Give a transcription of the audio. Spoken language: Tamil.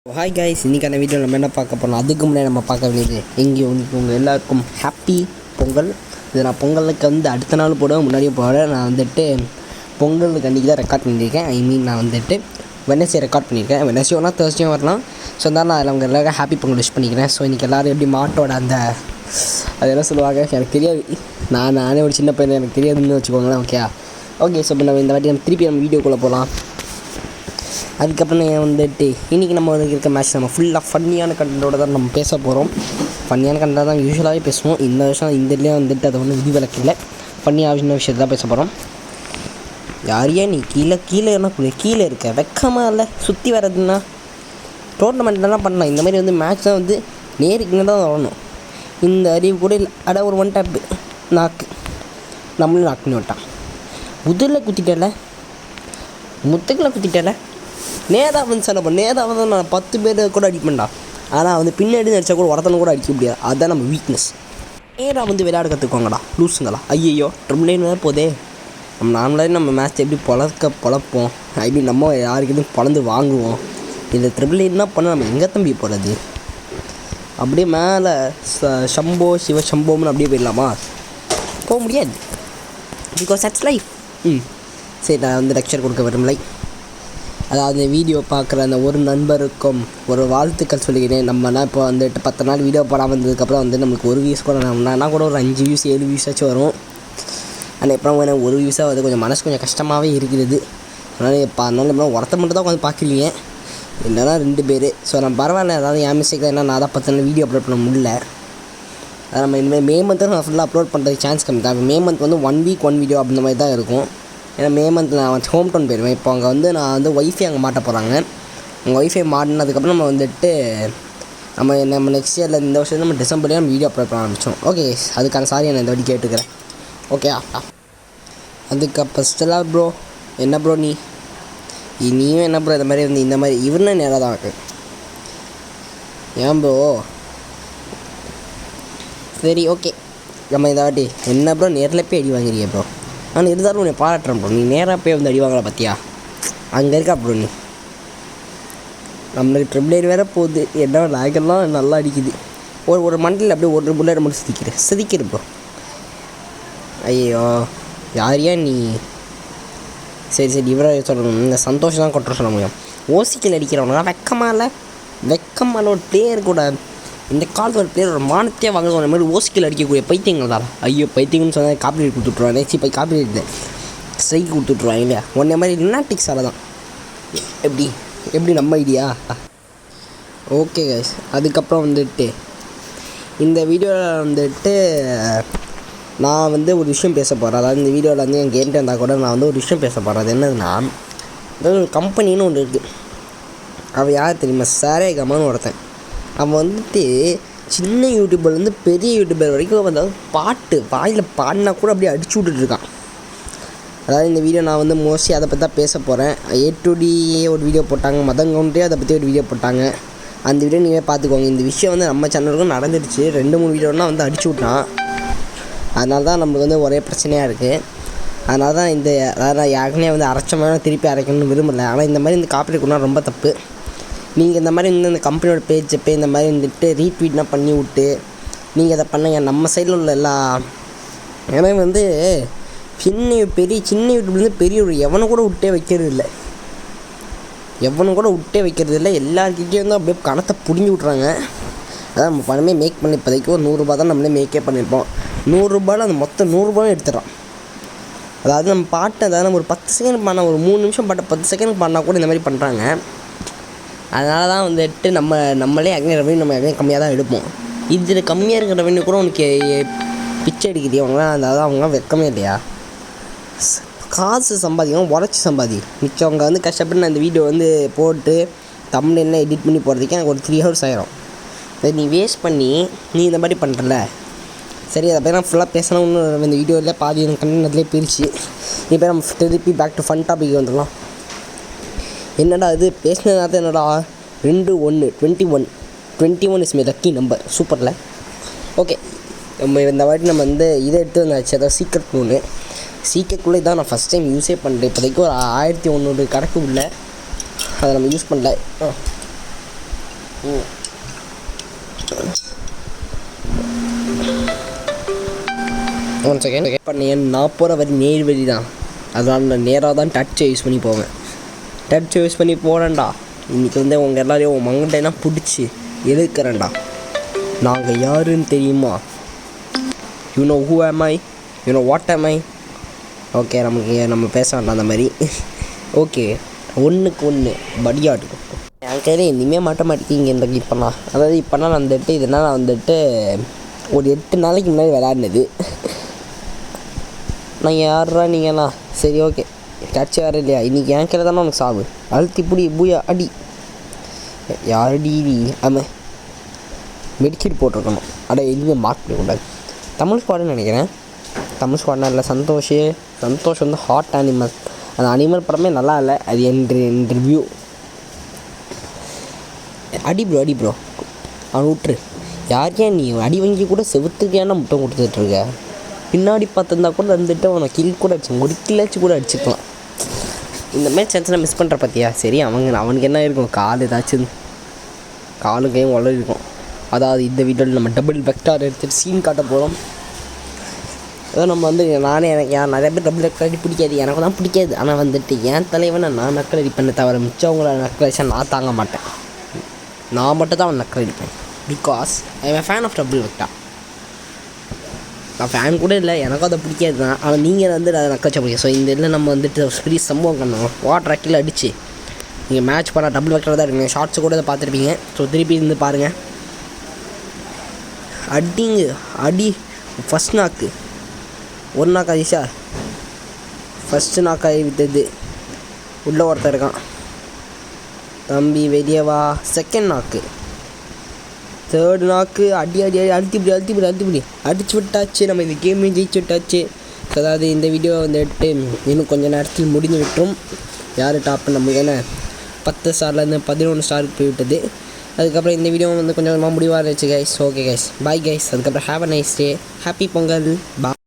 ஹாய் கைஸ், இன்றைக்கான வீடியோ நம்ம என்ன பார்க்க போகிறோம். அதுக்கு முன்னாடி நம்ம பார்க்க வேண்டியது எங்கே உங்கள் எல்லாருக்கும் ஹாப்பி பொங்கல். இது நான் பொங்கலுக்கு அடுத்த நாள் போடுவேன், முன்னாடியே போடுவேன். நான் பொங்கலுக்கு அன்றைக்கி தான் ரெக்கார்ட் பண்ணியிருக்கேன். நான் வெனஸ்டே ரெக்கார்ட் பண்ணியிருக்கேன். வெனஸ்டே வேணால் தேர்ஸ்டே வரலாம். ஸோ நான் அவங்க எல்லாருக்கும் ஹாப்பி பொங்கல் விஷ் பண்ணிக்கிறேன். ஸோ இன்றைக்கி எல்லோரும் எப்படி மாட்டோட அது என்ன சொல்லுவாங்க எனக்கு தெரியாது. நானே ஒரு சின்ன பையன், எனக்கு தெரியாதுன்னு வச்சுக்கோங்களேன். ஓகே ஸோ இப்போ நம்ம இந்த வாட்டி திருப்பி நம்ம வீடியோக்குள்ளே போகலாம். அதுக்கப்புறம் இன்றைக்கி நம்ம இருக்க மேட்ச் நம்ம ஃபுல்லாக ஃபன்னியான கண்டென்ட்டோட தான் நம்ம பேச போகிறோம். ஃபன்னியான கண்டென்ட் தான் யூஸ்வலாகவே பேசுவோம். இந்த வருஷம் இந்த இதுலேயே அதை ஒன்றும் விதிவிலக்கில்லை. ஃபன்னியான விஷயத்தை தான் பேச போகிறோம். யாரையா நீ கீழே என்ன கீழே இருக்க வெக்கமாக இல்லை சுற்றி வர்றதுன்னா டோர்னமெண்ட்லாம் பண்ணலாம். இந்த மாதிரி மேட்ச் தான் நேருக்கு தான் வரணும். இந்த அறிவு கூட இல்லை. ஒரு ஒன் டேப்பு நாக்கு நம்மளும் நாக் பண்ணி விட்டான். முதுகில் குத்திட்டல, முத்துக்கில் குத்திட்டல. நேதாவன் சார் நேதாவன் நான் 10 பேர் கூட அடிப்பேன்டா. ஆனால் பின்னாடி அடித்தா கூட ஒருத்தனை கூட அடிக்க முடியாது. அதுதான் நம்ம வீக்னஸ். நேராக விளையாட கற்றுக்கோங்கடா லூஸுங்களா. ஐயோ ட்ரிபிள் லைன் வேறு போதே. நம்ம நார்மலாக நம்ம மேட்ச் எப்படி பொழப்போம், எப்படி நம்ம யாருக்கிட்டையும் பொழந்து வாங்குவோம். இந்த ட்ரிபிள் லைன்னா பண்ண நம்ம எங்கே தம்பி போகிறது? அப்படியே மேலே சம்போ சிவசம்போம்னு அப்படியே போயிடலாமா? போக முடியாது. Because that's life. சரி, நான் லெக்சர் கொடுக்க விரும்பலை. அதாவது வீடியோ பார்க்குற அந்த ஒரு நண்பருக்கும் ஒரு வாழ்த்துக்கள் சொல்லிக்கிறேன். நம்மனா இப்போ 10 நாள் வீடியோ போடாமல் வந்ததுக்கப்புறம் நம்மளுக்கு ஒரு வியூஸ் கூட நான் கூட ஒரு 5 வியூஸ் 7 வியூஸ் ஆச்சும் வரும். ஆனால் எப்போ ஒரு வியூஸாக கொஞ்சம் மனசு கொஞ்சம் கஷ்டமாகவே இருக்கிறது. அதனால் இப்போ அதனால ஒருத்த மட்டும் தான் உட்காந்து பார்க்குறீங்க, இல்லைனா 2 பேர். ஸோ நான் பரவாயில்ல, அதாவது என் மிஸ்டேக் தான். நான் தான் 10 நாள் வீடியோ அப்லோட் பண்ண முடியல. அதை நம்ம இனிமேல் மே மந்த்து நான் ஃபுல்லாக அப்லோட் பண்ணுறதுக்கு சான்ஸ் கம்மி தான். மே மந்த் 1 வீக் 1 வீடியோ அப்படின்ற மாதிரி தான் இருக்கும். ஏன்னா மே மந்த் நான் ஹோம் டவுன் போயிடுவேன். இப்போ அங்கே நான் ஒய்ஃபை அங்கே மாட்ட போகிறாங்க. அங்கே ஒய்ஃபை மாட்டினதுக்கப்புறம் நம்ம நெக்ஸ்ட் இயரில் இந்த வருஷம் நம்ம டிசம்பர்லேயே நம்ம வீடியோ அப்லோட் பண்ண ஆரம்பித்தோம். ஓகே, அதுக்கான சாரி நான் இந்த வாட்டி கேட்டுக்கிறேன். ஓகே, அதுக்கப்புறம் ஸ்டெல்லா ப்ரோ என்ன ப்ரோ நீயும் என்ன ப்ரோ இந்த மாதிரி இவருன்னு நேராக தான் இருக்கு. ஏன் ப்ரோ? சரி ஓகே, நம்ம இந்த வாட்டி என்ன ப்ரோ நேரில் போய் அடி வாங்குறீங்க ப்ரோ. நான் இருந்தாலும் உன்னை பாராட்டுறேன் ப்ரோ. நீ நேராக போய் அடி வாங்கலாம் பார்த்தியா? அங்கே இருக்கா ப்ரோ நீ. நம்மளுக்கு ட்ரிபிள் லைன் வேறு போகுது. என்ன லாகெல்லாம் நல்லா அடிக்குது. ஒரு மண்டில் அப்படியே ஒரு புல்லட் மட்டும் சிதிக்கிற ப்ரோ. ஐயோ யாரையா நீ? சரி இவரை சொல்லணும். இந்த சந்தோஷம் தான் கொட்டுற சொல்ல முடியும். ஓசிக்கல் அடிக்கிறவனா வெக்கமாக ஒரு பிளேயர் கூட இந்த காலத்தில் ஒரு பிளேயர் ஒரு மானத்தையே வாங்குறது அந்த மாதிரி ஓசிக்கல் அடிக்கக்கூடிய பைத்தியங்கள் தான். ஐயோ பைத்தியங்கன்னு சொன்னால் காப்பிரைட் கொடுத்துட்ருவாங்க. நெக்ஸ்ட் போய் காப்பிரைட் ஸ்ட்ரைக் கொடுத்துட்ருவாங்க இல்லையா? ஒன்றே மாதிரி லினாட்டிக்ஸால் தான். எப்படி நம்ம ஐடியா? ஓகே கைஸ், அதுக்கப்புறம் இந்த வீடியோவில் நான் ஒரு விஷயம் பேச போகிறேன். அதாவது இந்த வீடியோவில் என் கேம்கிட்ட இருந்தால் கூட நான் ஒரு விஷயம் பேச போகிறேன். அது என்னதுன்னா, ஒரு கம்பெனின்னு ஒன்று இருக்குது. அவன் யார் தெரியுமா? சாரேகாமான்னு ஒருத்தன். அவன் சின்ன யூடியூபர்லேருந்து பெரிய யூடியூபர் வரைக்கும் பாட்டு வாயில் பாடினா கூட அப்படியே அடிச்சு விட்டுட்ருக்கான். அதாவது இந்த வீடியோ நான் மோஸ்ட்லி அதை பற்றி தான் பேச போகிறேன். A2D ஒரு வீடியோ போட்டாங்க, மதங்கவுண்டே அதை பற்றி ஒரு வீடியோ போட்டாங்க. அந்த வீடியோ நீங்கள் பார்த்துக்கோங்க. இந்த விஷயம் நம்ம சேனலுக்கும் நடந்துடுச்சு. 2-3 வீடியோனா அடிச்சு விட்டான். அதனால தான் நம்மளுக்கு ஒரே பிரச்சனையாக இருக்குது. அதனால தான் அதாவது யாருக்குனே அரைச்சமான திருப்பி அரைக்கணும்னு விரும்பலை. ஆனால் இந்த மாதிரி இந்த காப்பி கொண்டா ரொம்ப தப்பு. நீங்கள் இந்த மாதிரி இந்த கம்பெனியோட பேஜ் போய் இந்த மாதிரி ரீட்வீட்னா பண்ணி விட்டு நீங்கள் அதை பண்ணுங்க. நம்ம சைடில் உள்ள எல்லா ஏன்னா சின்ன யூடியூப்லேருந்து பெரிய ஒரு எவனை கூட விட்டே வைக்கிறது இல்லை. எல்லாருக்கிட்டேயும் அப்படியே கணத்தை பிடிங்கி விட்றாங்க. அதான் நம்ம பணமே மேக் பண்ணி இப்போதைக்கு ஒரு 100 ரூபா தான் நம்மளே மேக்கே பண்ணியிருப்போம். 100 ரூபாயில் அந்த மொத்தம் 100 ரூபாயும் எடுத்துடுறோம். அதாவது நம்ம பாட்டை நம்ம ஒரு 10 செகண்ட் பண்ணால், ஒரு 3 நிமிஷம் பாட்டை 10 செகண்ட் பண்ணால் கூட இந்த மாதிரி பண்ணுறாங்க. அதனால தான் நம்மளே ரெவன்யூ நம்ம கம்மியாக தான் எடுப்போம். இதில் கம்மியாக இருக்கிற ரெவன்யூ கூட உனக்கு பிச்சை அடிக்குது. அதாவது அவங்க வெக்கமே இல்லையா? காசு சம்பாதிக்கணும், உடச்சி மிச்சவங்க கஷ்டப்பட்டு நான் இந்த வீடியோ போட்டு தம்ப்நெயில்லாம் எடிட் பண்ணி போடுறதுக்கு எனக்கு ஒரு 3 hours ஆயிரும். அதை நீ வேஸ்ட் பண்ணி நீ இந்த மாதிரி பண்ணுறல. சரி, அதை போய் நான் ஃபுல்லாக பேசணும். இன்னும் இந்த வீடியோவில் பாதி கண்டென்ட்லேயே பிரித்து இப்போ நம்ம திருப்பி பேக் டு ஃபன் டாபிக் வந்துடலாம். என்னடா இது பேசினது? என்னடா 21 இஸ் மை லக்கி நம்பர். சூப்பரில். ஓகே, நம்ம இந்த வாட்டி நம்ம இதை எடுத்து வந்தாச்சு. அதாவது சீக்கிரக்குள்ளே இதான் நான் ஃபஸ்ட் டைம் யூஸே பண்ணுறேன். இப்போதைக்கு ஒரு 1100 கணக்கு உள்ள அதை நம்ம யூஸ் பண்ணல. ஒன் செகண்ட் இப்போ நான் போகிற வரி நேர் வழி தான், அதனால் நான் நேராக தான் டச்சை யூஸ் பண்ணி போவேன். டச்சை யூஸ் பண்ணி போகிறேன்டா. இன்றைக்கி வந்து உங்கள் எல்லோரையும் மங்கடைனா பிடிச்சி எழுக்கிறேன்டா. நாங்கள் யாருன்னு தெரியுமா? யூ நோ ஹூ ஆம் ஐ, யூ நோ வாட் ஆம் ஐ. ஓகே, நம்ம பேச வேண்டாம் அந்த மாதிரி. ஓகே, ஒன்றுக்கு ஒன்று படியாட்டு என் கையில் இனிமேல் மாட்ட மாட்டேங்கிங்க. இப்போனா அதாவது இப்போனா நான் வந்துட்டு இதனால் நான் வந்துட்டு ஒரு 8 நாளைக்கு முன்னாடி விளையாடினது. நான் யாரா நீங்களா? சரி ஓகே, கேட்ச வேறு இல்லையா? இன்றைக்கி என் கையில் தானே உனக்கு சாவு. அழுத்தி பிடி பூயா அடி. யாரடி ஆமாம், மெடிக்கெட் போட்டிருக்கணும். எதுவுமே மார்க் பண்ணக்கூடாது. தமிழ் ஸ்குவாடுன்னு நினைக்கிறேன். தமிழ் ஸ்குவாட்னா இல்லை, சந்தோஷ் வந்து ஹாட் அனிமல். அந்த அனிமல் படமே நல்லா இல்லை. அது இன்டர்வியூ. அடி ப்ரோ அவன் விட்டுரு. யாருக்கே நீ அடி வாங்கி கூட செவுத்துக்கேன்னா முட்டம் கொடுத்துட்ருக்க. பின்னாடி பார்த்துருந்தா கூட வந்துட்டு அவனை கில் கூட ஒரு கில்லாச்சு கூட அடிச்சுக்கலாம். இந்த மாதிரி சான்ஸ் மிஸ் பண்ணுற பார்த்தியா? சரி, அவனுக்கு என்ன இருக்கும்? கால் ஏதாச்சும் காலும் கையும் வளர இருக்கும். அதாவது இந்த வீடியோவில் நம்ம டபுள் வெக்டார் எடுத்துகிட்டு சீன் காட்ட போகிறோம். அதான் நம்ம வந்து எனக்கு நிறைய பேர் டபுள் வெக்டார் அடி பிடிக்காது, எனக்கு தான் பிடிக்காது. ஆனால் வந்துட்டு என் தலைவனை நான் நக்கல் அடி பண்ண தவிர மிச்சவங்கள நக்கல் அடிச்சா நான் தாங்க மாட்டேன். நான் மட்டும் தான் அவன் நக்கல் அடிப்பேன். Because I am fan of double vector. நான் ஃபேன் கூட இல்லை, எனக்கும் அதை பிடிக்காது தான். ஆனால் நீங்கள் வந்து அதை நக்கச்சா பிடிக்கும். ஸோ இந்த இதில் நம்ம வந்துட்டு பெரிய சம்பவம் பண்ணோம். வாட்டர் அக்கில் அடிச்சு நீங்கள் மேட்ச் பண்ணால் டபுள் வெக்டார் தான் இருக்குங்க. ஷார்ட்ஸு கூட இதை பார்த்துருப்பீங்க. ஸோ திருப்பி இருந்து பாருங்கள். அடி ஃபஸ்ட் நாக்கு ஒரு நாக்கு ஆயிடுச்சா? ஃபஸ்ட்டு நாக்காகி விட்டது. உள்ளே ஒருத்தர் இருக்கான், தம்பி வெளியே வா. செகண்ட் நாக்கு, தேர்டு நாக்கு. அழுத்தி அடிச்சு விட்டாச்சு. நம்ம இந்த கேமையும் ஜெயிச்சு விட்டாச்சு. ஸோ அதாவது இந்த வீடியோ வந்துட்டு இன்னும் கொஞ்சம் நேரத்தில் முடிஞ்சு விட்டுரும். யார் டாப் நமக்கு என்ன 10 ஸ்டார்லேருந்து 11 ஸ்டாருக்கு போய்விட்டது. அதுக்கப்புறம் இந்த வீடியோ வந்து கொஞ்சம் கொஞ்சமாக முடிவாக இருந்துச்சு guys. Okay guys, bye guys. அதுக்கப்புறம் have a nice day, happy Pongal, bye.